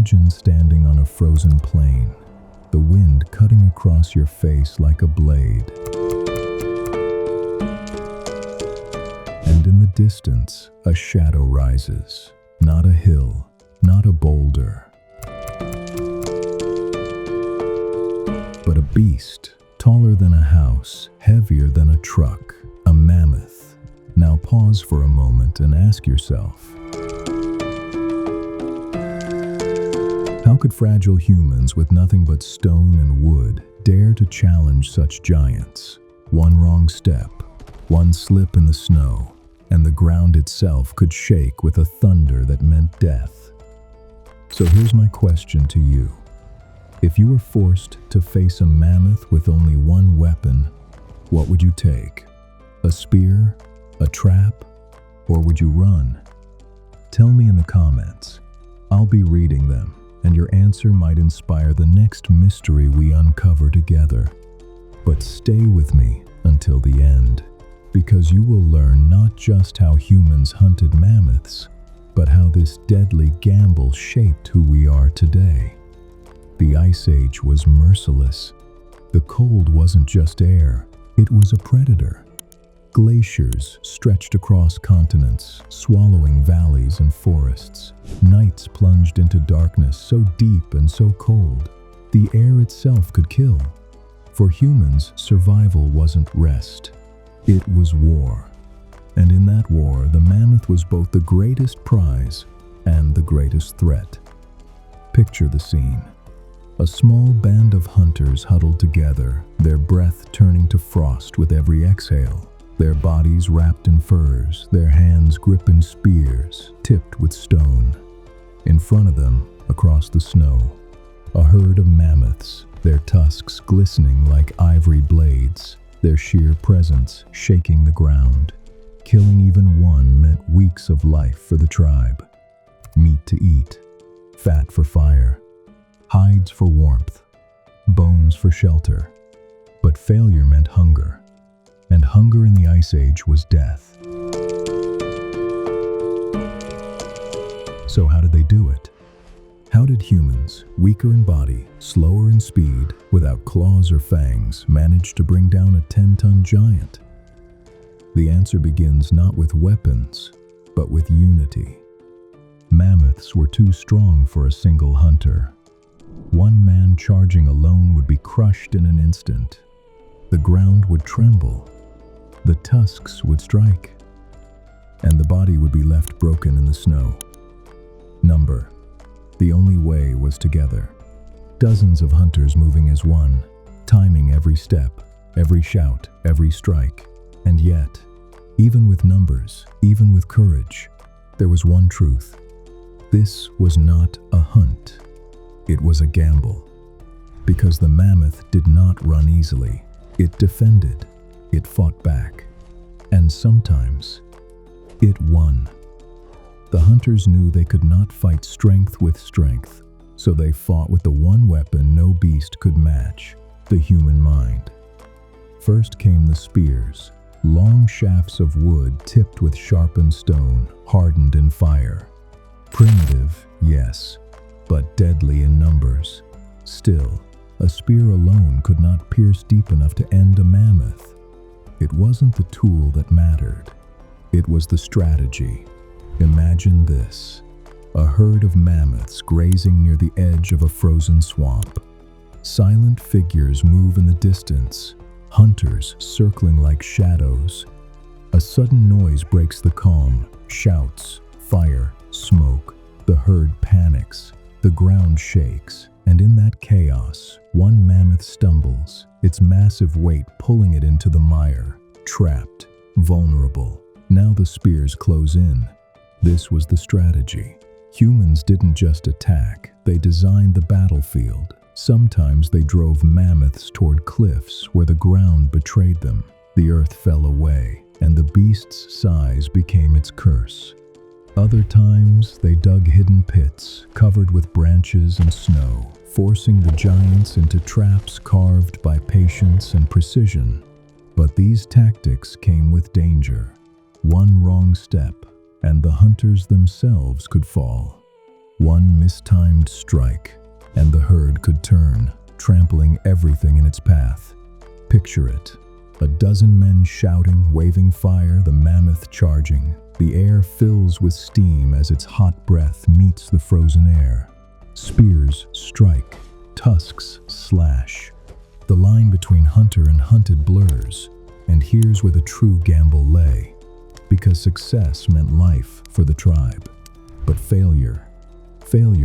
Imagine standing on a frozen plain, the wind cutting across your face like a blade. And in the distance, a shadow rises, not a hill, not a boulder, but a beast, taller than a house, heavier than a truck, a mammoth. Now pause for a moment and ask yourself, how could fragile humans with nothing but stone and wood dare to challenge such giants? One wrong step, one slip in the snow, and the ground itself could shake with a thunder that meant death. So here's my question to you. If you were forced to face a mammoth with only one weapon, what would you take? A spear? A trap? Or would you run? Tell me in the comments. I'll be reading them, and your answer might inspire the next mystery we uncover together. But stay with me until the end, because you will learn not just how humans hunted mammoths, but how this deadly gamble shaped who we are today. The Ice Age was merciless. The cold wasn't just air, it was a predator. Glaciers stretched across continents, swallowing valleys and forests. Nights plunged into darkness so deep and so cold, the air itself could kill. For humans, survival wasn't rest. It was war. And in that war, the mammoth was both the greatest prize and the greatest threat. Picture the scene. A small band of hunters huddled together, their breath turning to frost with every exhale. Their bodies wrapped in furs, their hands gripping spears tipped with stone. In front of them, across the snow, a herd of mammoths, their tusks glistening like ivory blades, their sheer presence shaking the ground. Killing even one meant weeks of life for the tribe. Meat to eat, fat for fire, hides for warmth, bones for shelter. But failure meant hunger. And hunger in the Ice Age was death. So how did they do it? How did humans, weaker in body, slower in speed, without claws or fangs, manage to bring down a 10-ton giant? The answer begins not with weapons, but with unity. Mammoths were too strong for a single hunter. One man charging alone would be crushed in an instant. The ground would tremble. The tusks would strike, and the body would be left broken in the snow. Number. The only way was together. Dozens of hunters moving as one, timing every step, every shout, every strike. And yet, even with numbers, even with courage, there was one truth. This was not a hunt. It was a gamble. Because the mammoth did not run easily. It defended. It fought back, and sometimes it won. The hunters knew they could not fight strength with strength, so they fought with the one weapon no beast could match, the human mind. First came the spears, long shafts of wood tipped with sharpened stone, hardened in fire. Primitive, yes, but deadly in numbers. Still, a spear alone could not pierce deep enough to end a mammoth. It wasn't the tool that mattered. It was the strategy. Imagine this. A herd of mammoths grazing near the edge of a frozen swamp. Silent figures move in the distance, hunters circling like shadows. A sudden noise breaks the calm. Shouts, fire, smoke. The herd panics. The ground shakes. And in that chaos, one mammoth stumbles, its massive weight pulling it into the mire. Trapped, vulnerable. Now the spears close in. This was the strategy. Humans didn't just attack, they designed the battlefield. Sometimes they drove mammoths toward cliffs where the ground betrayed them. The earth fell away, and the beast's size became its curse. Other times, they dug hidden pits, covered with branches and snow, forcing the giants into traps carved by patience and precision. But these tactics came with danger. One wrong step, and the hunters themselves could fall. One mistimed strike, and the herd could turn, trampling everything in its path. Picture it. A dozen men shouting, waving fire, the mammoth charging. The air fills with steam as its hot breath meets the frozen air. Spears strike, tusks slash. The line between hunter and hunted blurs, and here's where the true gamble lay. Because success meant life for the tribe. But failure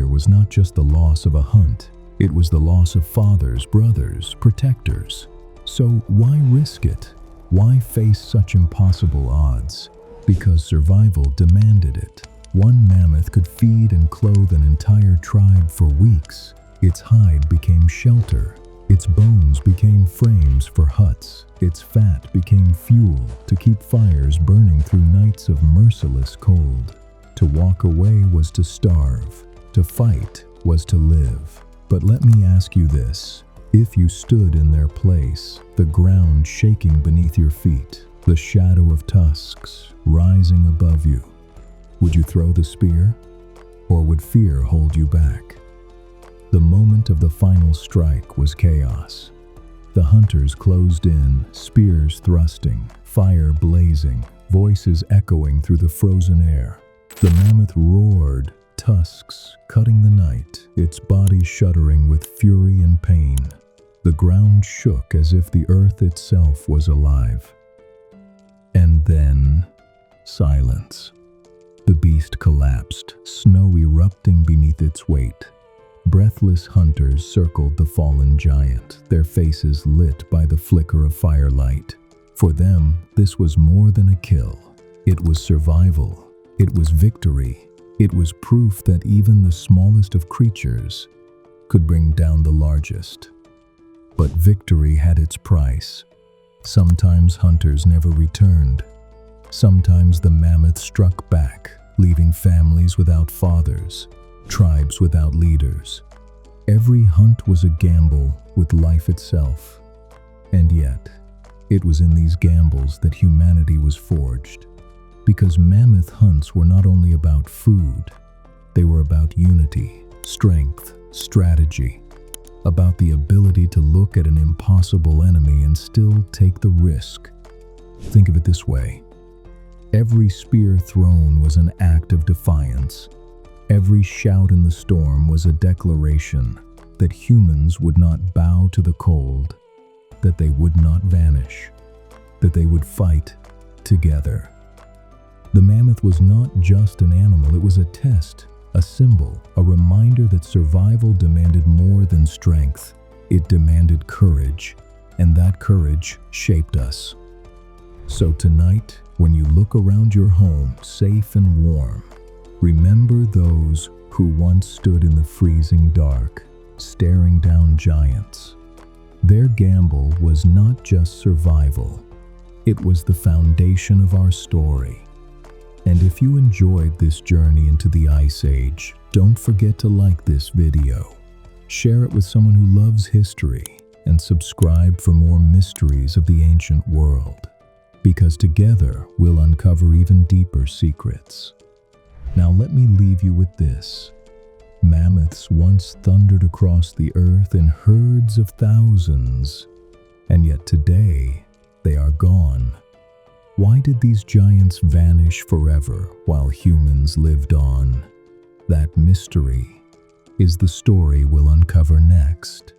was not just the loss of a hunt, it was the loss of fathers, brothers, protectors. So why risk it? Why face such impossible odds? Because survival demanded it. One mammoth could feed and clothe an entire tribe for weeks. Its hide became shelter. Its bones became frames for huts. Its fat became fuel to keep fires burning through nights of merciless cold. To walk away was to starve. To fight was to live. But let me ask you this. If you stood in their place, the ground shaking beneath your feet, the shadow of tusks rising above you, would you throw the spear? Or would fear hold you back? The moment of the final strike was chaos. The hunters closed in, spears thrusting, fire blazing, voices echoing through the frozen air. The mammoth roared, tusks cutting the night, its body shuddering with fury and pain. The ground shook as if the earth itself was alive. And then, silence. The beast collapsed, snow erupting beneath its weight. Breathless hunters circled the fallen giant, their faces lit by the flicker of firelight. For them, this was more than a kill. It was survival. It was victory. It was proof that even the smallest of creatures could bring down the largest. But victory had its price. Sometimes hunters never returned. Sometimes the mammoth struck back, leaving families without fathers, tribes without leaders. Every hunt was a gamble with life itself. And yet, it was in these gambles that humanity was forged. Because mammoth hunts were not only about food, they were about unity, strength, strategy, about the ability to look at an impossible enemy and still take the risk. Think of it this way. Every spear thrown was an act of defiance. Every shout in the storm was a declaration that humans would not bow to the cold, that they would not vanish, that they would fight together. The mammoth was not just an animal, it was a test, a symbol, a reminder that survival demanded more than strength. It demanded courage, and that courage shaped us. So tonight, when you look around your home, safe and warm, remember those who once stood in the freezing dark, staring down giants. Their gamble was not just survival, it was the foundation of our story. And if you enjoyed this journey into the Ice Age, don't forget to like this video, share it with someone who loves history, and subscribe for more mysteries of the ancient world. Because together, we'll uncover even deeper secrets. Now let me leave you with this. Mammoths once thundered across the earth in herds of thousands, and yet today, they are gone. Why did these giants vanish forever while humans lived on? That mystery is the story we'll uncover next.